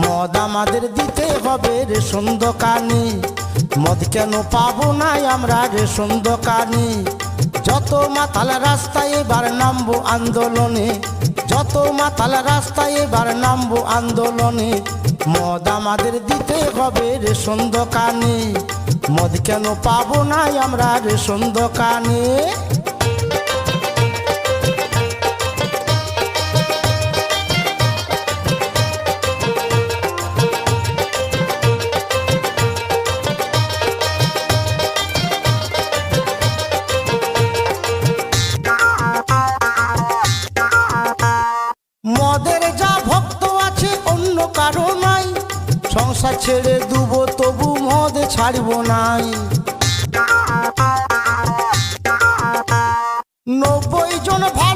মদ আমাদের দিতে হবে রেশন দোকানে। মদ কেন পাবো না আমরা রেশন দোকানে? যত মাতাল রাস্তায় এবার নামবো আন্দোলনে, যত মাতাল রাস্তায় এবার নামবো আন্দোলনে। মদ আমাদের দিতে হবে রেশন দোকানে। মদ কেন পাবো না আমরা রেশন দোকানে? মদের যা ভক্ত আছে অন্য কারো নাই, সংসার ছেড়ে দুবো তবু মদ ছাড়ব নাই। 90 জন ভালো